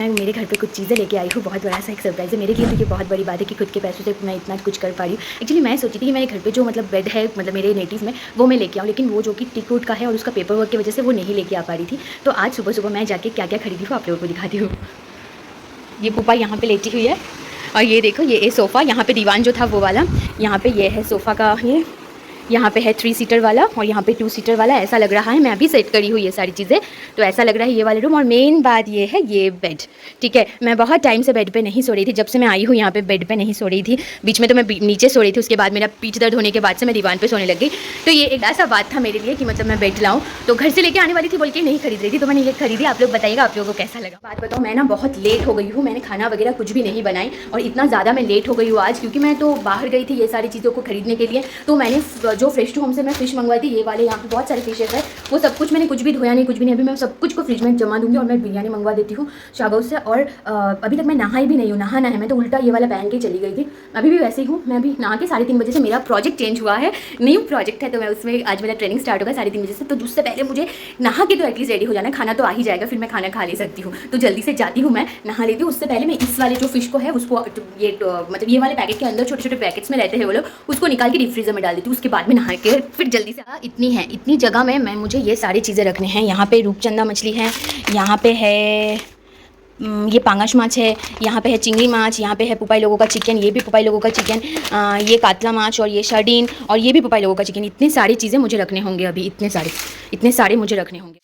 मैं मेरे घर पे कुछ चीज़ें लेके आई हूँ, बहुत बड़ा सा एक सरप्राइज़ है मेरे लिए। तो ये बहुत बड़ी बात है कि खुद के पैसों से मैं इतना कुछ कर पा रही हूँ। एक्चुअली मैं सोची थी कि मेरे घर पे जो मतलब बेड है, मतलब मेरे नेटिव में, वो मैं लेके आऊँ, लेकिन वो जो कि टिक वुड का है और उसका पेपर वर्क की वजह से वो नहीं लेके आ पा रही थी। तो आज सुबह सुबह मैं जाके क्या क्या खरीदी हूँ आप लोगों को दिखाती हूँ। ये पुप्पा यहाँ पे लेटी हुई है और ये देखो ये सोफ़ा, यहाँ पे दीवान जो था वो वाला, यहाँ पे ये है सोफ़ा का, ये यहाँ पे है 3 सीटर वाला और यहाँ पे 2 सीटर वाला। ऐसा लग रहा है, मैं अभी सेट करी हूँ ये सारी चीज़ें, तो ऐसा लग रहा है ये वाले रूम। और मेन बात ये है ये बेड, ठीक है। मैं बहुत टाइम से बेड पे नहीं सो रही थी, जब से मैं आई हूँ यहाँ पे बेड पे नहीं सो रही थी। बीच में तो मैं नीचे सो रही थी, उसके बाद मेरा पीठ दर्द होने के बाद से मैं दीवान पे सोने लग गई। तो ये एक ऐसा बात था मेरे लिए कि मतलब मैं बेड लाऊँ, तो घर से लेके आने वाली थी बोल के नहीं खरीद रही थी, तो मैंने ये खरीदी। आप लोग बताइएगा आप लोगों को कैसा लगा। बात बताओ, मैं ना बहुत लेट हो गई हूँ, मैंने खाना वगैरह कुछ भी नहीं बनाई और इतना ज़्यादा मैं लेट हो गई हूँ आज, क्योंकि मैं तो बाहर गई थी ये सारी चीज़ों को खरीदने के लिए। तो मैंने जो फ्रेश टू होम से मैं फ़िश मंगवाई थी, ये वाले यहाँ पे बहुत सारे फिशेस है, वो सब कुछ मैंने कुछ भी धोया नहीं, कुछ भी नहीं। अभी मैं सब कुछ को फ्रिज में जमा दूंगी और मैं बिरयानी मंगवा देती हूँ शाबाश से। और अभी तक मैं नहाई भी नहीं हूँ, नहाना है, मैं तो उल्टा ये वाला पहन के चली गई थी। अभी भी वैसे ही हूँ, मैं अभी नहा के 3:30 बजे से मेरा प्रोजेक्ट चेंज हुआ है, न्यू प्रोजेक्ट है, तो मैं उसमें आज मेरा ट्रेनिंग स्टार्ट होगा 3:30 बजे से। तो उससे पहले मुझे नहा के तो एटलीस्ट रेडी हो जाना है, खाना तो आ ही जाएगा, फिर मैं खाना खा ले सकती हूँ। तो जल्दी से जाती हूँ, मैं नहा लेती हूँ। उससे पहले मैं इस वाले जो फिश को है उसको ये मतलब ये वाले पैकेट के अंदर छोटे छोटे पैकेट्स में रहते हैं वो लोग, उसको निकाल के डीप फ्रीजर में डाल देती हूँ। उसके बाद में नहा के फिर जल्दी से इतनी है, इतनी जगह में मैं मुझे ये सारी चीज़ें रखने हैं। यहाँ पे रूपचंदा मछली है, यहाँ पे है ये पांगश माछ है, यहाँ पे है चिंगड़ी माछ, यहाँ पे है पुपाई लोगों का चिकन, ये भी पुपाई लोगों का चिकन, ये कातला माछ और ये सार्डिन और ये भी पुपाई लोगों का चिकन। इतनी सारी चीज़ें मुझे रखने होंगे अभी, इतने सारे मुझे रखने होंगे।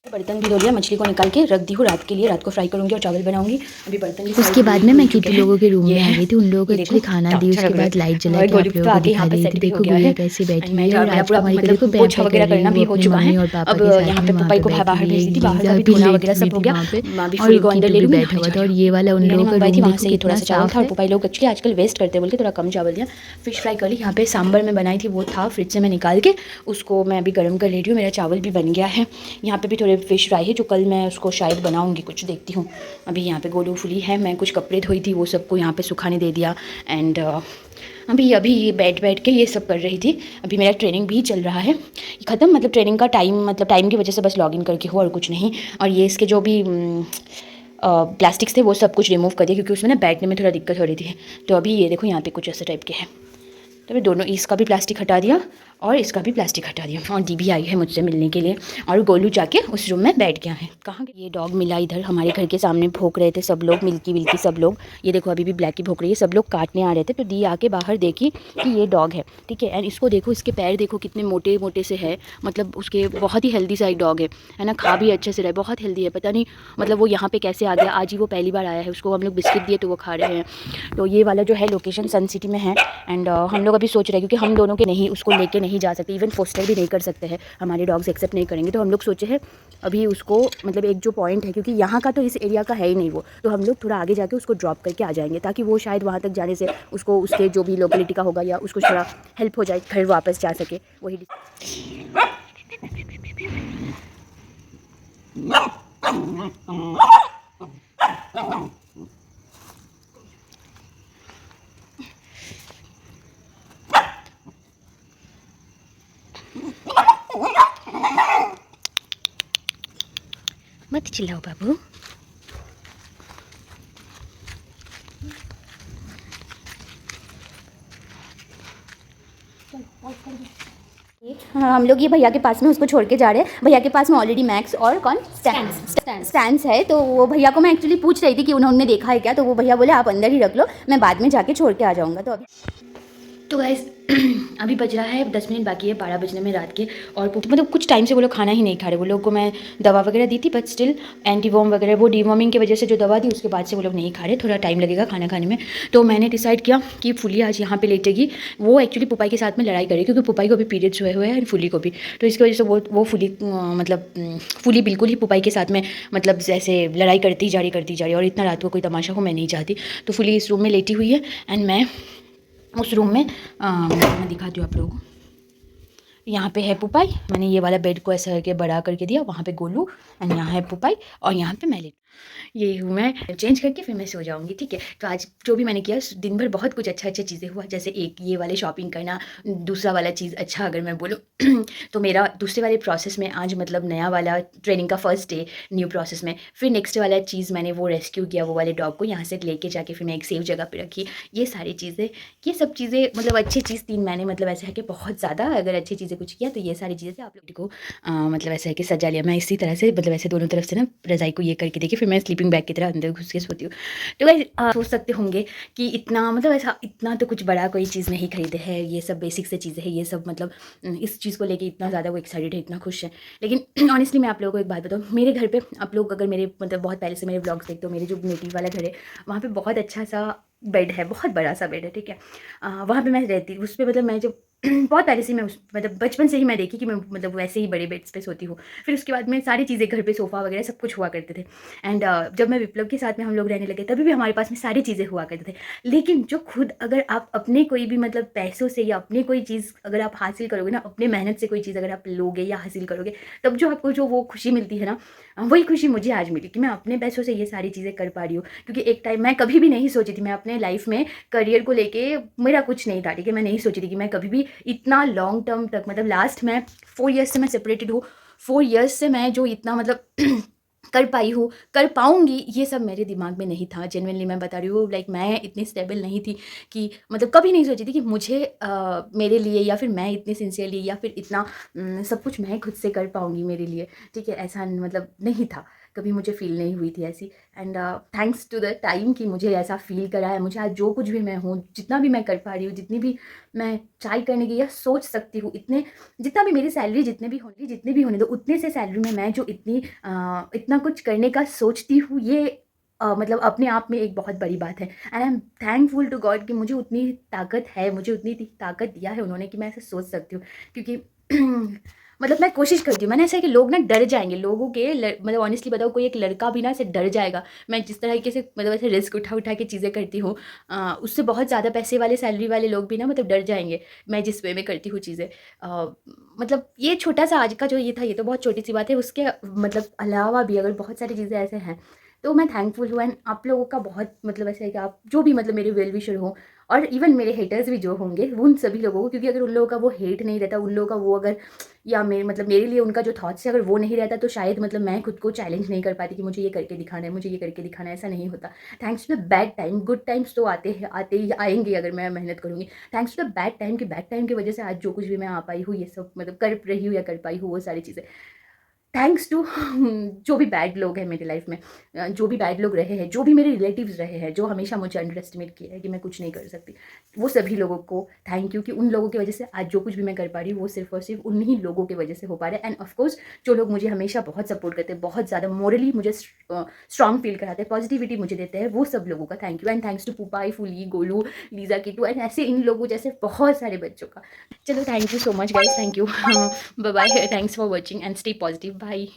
बर्तन भी धो लिया, मछली को निकाल के रख दी हूँ रात के लिए, रात को फ्राई करूँगी और चावल बनाऊंगी। अभी बर्तन भी उसके बाद में मैं किटी लोगों के रूम में आ गई थी, उन लोगों को एक्चुअली खाना दी, उसके बाद लाइट जला के आप लोगों को दिखा रही थी। देखो गुड़िया कैसे बैठी है और राजकुमारी को देखो पैर वगैरह करना भी हो चुका है। और पापा के साथ में वहाँ पे बाहर भेज दी थी, बाहर भी लेट हुई थी वहाँ पे और किटी भी बैठा हुआ था। और ये वाला उन लोगों का रूम देखो कितना साफ है। पुपाई लोग एक्चुअली आजकल वेस्ट करते बोल के थोड़ा कम चावल दिया। फिश फ्राई कर ली, यहाँ पे सांभर में बनाई थी वो था, फ्रिज से मैं निकाल के उसको मैं अभी गर्म कर ले रही हूँ। मेरा चावल भी बन गया है, यहाँ पे भी थोड़े फिश फ्राई है जो कल मैं उसको शायद बनाऊंगी, कुछ देखती हूँ। अभी यहाँ पे गोलू फुली है, मैं कुछ कपड़े धोई थी वो सबको यहाँ पे सुखाने दे दिया। एंड अभी बैठ के ये सब कर रही थी। अभी मेरा ट्रेनिंग भी चल रहा है ख़त्म, मतलब ट्रेनिंग का टाइम, मतलब टाइम की वजह से बस लॉगिन करके हो और कुछ नहीं। और ये इसके जो भी प्लास्टिक्स थे वो सब कुछ रिमूव कर दिया, क्योंकि उसमें ना बैठने में थोड़ा दिक्कत हो रही थी। तो अभी ये देखो यहाँ पे कुछ ऐसे टाइप के हैं, तो मैं दोनों, इसका भी प्लास्टिक हटा दिया और इसका भी प्लास्टिक हटा दिया। और दी भी आई है मुझसे मिलने के लिए और गोलू जाके उस रूम में बैठ गया है। कहाँ ये डॉग मिला इधर हमारे घर के सामने, भौंक रहे थे सब लोग, मिल्की सब लोग। ये देखो अभी भी ब्लैकी भौंक रही है, सब लोग काटने आ रहे थे। तो दी आके बाहर देखी कि ये डॉग है, ठीक है। एंड इसको देखो, इसके पैर देखो कितने मोटे मोटे से है, मतलब उसके बहुत ही हेल्दी सा एक डॉग है ना, खा भी अच्छे से रहे, बहुत हेल्दी है। पता नहीं मतलब वो यहाँ पे कैसे आ गया, आज ही वो पहली बार आया है, उसको हम लोग बिस्किट दिए तो वो खा रहे हैं। तो ये वाला जो है लोकेशन सन सिटी में है। एंड हम लोग अभी सोच रहे हैं, क्योंकि हम दोनों के नहीं उसको लेके नहीं जा सकते, इवन फोस्टर भी नहीं कर सकते हैं, हमारे डॉग्स एक्सेप्ट नहीं करेंगे। तो हम लोग सोचे हैं अभी उसको, मतलब एक जो पॉइंट है, क्योंकि यहाँ का तो इस एरिया का है ही नहीं वो, तो हम लोग थोड़ा आगे जाके उसको ड्रॉप करके आ जाएंगे, ताकि वो शायद वहाँ तक जाने से उसको उसके जो भी लोकेलिटी का होगा या उसको थोड़ा हेल्प हो जाए, घर वापस जा सके। वही मत चिल्लाओ बाबू। हाँ, हम लोग ये भैया के पास में उसको छोड़ के जा रहे हैं। भैया के पास में ऑलरेडी मैक्स और कौन स्टैंड्स है। तो वो भैया को मैं एक्चुअली पूछ रही थी कि उन्होंने देखा है क्या, तो वो भैया बोले आप अंदर ही रख लो, मैं बाद में जाके छोड़ के आ जाऊँगा। तो अभी तो गाइस अभी बज रहा है 10 मिनट बाकी है 12 बजने में रात के। और मतलब कुछ टाइम से वो लोग खाना ही नहीं खा रहे। वो लोग को मैं दवा वगैरह दी थी, बट स्टिल एंटीवॉर्म वगैरह, वो डीवॉर्मिंग की वजह से जो दवा दी उसके बाद से वो लोग नहीं खा रहे, थोड़ा टाइम लगेगा खाना खाने में। तो मैंने डिसाइड किया कि फुली आज यहाँ पे लेटेगी। वो एक्चुअली पुपाई के साथ में लड़ाई करेगी, क्योंकि पुपाई को भी पीरियड्स हुए हैं, फुली को भी। तो इसकी वजह से वो फुली मतलब फुली बिल्कुल ही पुपाई के साथ में मतलब जैसे लड़ाई करती जा रही। और इतना रात को कोई तमाशा हो मैं नहीं चाहती। तो फुली इस रूम में लेटी हुई है एंड मैं उस रूम में मैं दिखाती हूँ आप लोगों को। यहाँ पे है पुपाई, मैंने ये वाला बेड को ऐसा करके बड़ा करके दिया, वहाँ पे गोलू एंड यहाँ है पुपाई और यहाँ पे मैं लेट, ये हूँ मैं। चेंज करके फिर मैं सो जाऊँगी, ठीक है। तो आज जो भी मैंने किया दिन भर बहुत कुछ अच्छा अच्छा चीज़ें हुआ, जैसे एक ये वाले शॉपिंग करना, दूसरा वाला चीज़ अच्छा अगर मैं बोलूँ तो मेरा दूसरे वाले प्रोसेस में आज मतलब नया वाला ट्रेनिंग का फर्स्ट डे न्यू प्रोसेस में। फिर नेक्स्ट वाला चीज़ मैंने वो रेस्क्यू किया, वो वाले डॉग को यहाँ से लेके जाके फिर मैं एक सेफ जगह पर रखी। ये सारी चीज़ें, ये सब चीज़ें मतलब अच्छी चीज़ 3 मैंने मतलब ऐसे है कि बहुत ज़्यादा अगर अच्छी चीज़ें कुछ किया तो ये सारी चीज़ें से आप लोगों को मतलब ऐसा है कि सजा लिया। मैं इसी तरह से मतलब ऐसे दोनों तरफ से ना रज़ाई को ये करके देखिए, फिर मैं स्लीपिंग बैग की तरह अंदर घुस के सोती हूँ। तो गाइस सोच सकते होंगे कि इतना मतलब ऐसा इतना तो कुछ बड़ा कोई चीज़ नहीं खरीदे है, ये सब बेसिक से चीज़ें हैं, ये सब मतलब इस चीज़ को लेके इतना ज़्यादा वो एक्साइटेड है, इतना खुश है। लेकिन ऑनेस्टली मैं आप लोगों को एक बात बताऊँ, मेरे घर पे आप लोग अगर मेरे मतलब बहुत पहले से मेरे व्लॉग्स देखते हो, मेरे जो नेटिव वाला घर है वहाँ पे बहुत अच्छा सा बेड है, बहुत बड़ा सा बेड है, ठीक है। वहाँ पे मैं रहती उस पर मतलब मैं जब बहुत पहले से मैं उस मतलब बचपन से ही मैं देखी कि मैं मतलब वैसे ही बड़े बेड्स पे सोती हूँ। फिर उसके बाद में सारी चीज़ें घर पे सोफ़ा वगैरह सब कुछ हुआ करते थे। एंड जब मैं विप्लव के साथ में हम लोग रहने लगे तभी भी हमारे पास में सारी चीज़ें हुआ करते थे। लेकिन जो खुद अगर आप अपने कोई भी मतलब पैसों से या अपने कोई चीज़ अगर आप हासिल करोगे ना, अपने मेहनत से कोई चीज़ अगर आप लोगे या हासिल करोगे, तब जो आपको जो वो खुशी मिलती है ना, वही खुशी मुझे आज मिली कि मैं अपने पैसों से ये सारी चीज़ें कर पा रही हूँ। क्योंकि एक टाइम मैं कभी भी नहीं सोची थी, मैं अपने लाइफ में करियर को लेके मेरा कुछ नहीं था, ठीक है। मैं नहीं सोची थी कि मैं कभी भी इतना लॉन्ग टर्म तक मतलब लास्ट मैं 4 ईयर्स से मैं सेपरेटेड हूँ, 4 ईयर्स से मैं जो इतना मतलब कर पाई हूँ, कर पाऊँगी, ये सब मेरे दिमाग में नहीं था। जेन्युइनली मैं बता रही हूँ, लाइक मैं इतनी स्टेबल नहीं थी कि मतलब कभी नहीं सोची थी कि मुझे मेरे लिए या फिर मैं इतनी सिंसियरली या फिर इतना सब कुछ मैं खुद से कर पाऊँगी मेरे लिए, ठीक है। ऐसा मतलब नहीं था, कभी मुझे फ़ील नहीं हुई थी ऐसी। And thanks to the time कि मुझे ऐसा फ़ील कराया, मुझे आज जो कुछ भी मैं हूँ, जितना भी मैं कर पा रही हूँ, जितनी भी मैं ट्राई करने की या सोच सकती हूँ, इतने जितना भी मेरी सैलरी जितने भी होने दो, उतने से सैलरी में मैं जो इतना कुछ करने का सोचती हूँ, ये मतलब अपने आप में एक बहुत बड़ी बात है। And I am thankful to God कि मुझे उतनी ताकत है, मुझे उतनी ताकत दिया है उन्होंने कि मैं ऐसे सोच सकती हूँ। क्योंकि मतलब मैं कोशिश करती हूँ, मैंने ऐसा है कि लोग ना डर जाएंगे, लोगों के मतलब ऑनेस्टली बताओ, कोई एक लड़का भी ना ऐसे डर जाएगा। मैं जिस तरीके से मतलब ऐसे रिस्क उठा उठा के चीज़ें करती हूँ, उससे बहुत ज़्यादा पैसे वाले सैलरी वाले लोग भी ना मतलब डर जाएंगे मैं जिस वे में करती हूँ चीज़ें। मतलब ये छोटा सा आज का जो ये था, ये तो बहुत छोटी सी बात है, उसके मतलब अलावा भी अगर बहुत सारी चीज़ें ऐसे हैं तो मैं थैंकफुल हूँ। एंड आप लोगों का बहुत मतलब ऐसा है कि आप जो भी मतलब मेरे वेल विशर हो, और इवन मेरे हेटर्स भी जो होंगे, उन सभी लोगों को, क्योंकि अगर उन लोगों का वो हेट नहीं रहता, उन लोगों का वो अगर या मेरे मतलब मेरे लिए उनका जो थॉट्स है अगर वो नहीं रहता, तो शायद मतलब मैं खुद को चैलेंज नहीं कर पाती कि मुझे ये करके दिखाना है, मुझे ये करके दिखाना है, ऐसा नहीं होता। Thanks to the bad time, good times तो आते ही आएंगे अगर मैं मेहनत करूँगी। Thanks to the bad time, कि बैड टाइम की वजह से आज जो कुछ भी मैं आ पाई हूँ, ये सब मतलब कर रही हूँ या कर पाई हूँ, वो सारी चीज़ें थैंक्स टू जो भी बैड लोग हैं मेरी लाइफ में, जो भी बैड लोग रहे हैं, जो भी मेरे रिलेटिव्स रहे हैं, जो हमेशा मुझे अंडर एस्टिमेट किया है कि मैं कुछ नहीं कर सकती, वो सभी लोगों को थैंक यू कि उन लोगों की वजह से आज जो कुछ भी मैं कर पा रही हूँ वो सिर्फ और सिर्फ उन्हीं लोगों की वजह से हो पा रहा है। एंड ऑफकोर्स जो लोग मुझे हमेशा बहुत सपोर्ट करते हैं, बहुत ज़्यादा मोरली मुझे स्ट्रॉन्ग फील कराते हैं, पॉजिटिविटी मुझे देते हैं, वो सब लोगों का thank you. And thanks to Pupai, Fuli, Golu, Liza, Kitu and ऐसे इन लोगों जैसे बहुत सारे बच्चों का। चलो thank you so much guys, thank you bye bye, thanks for watching and stay positive, bye.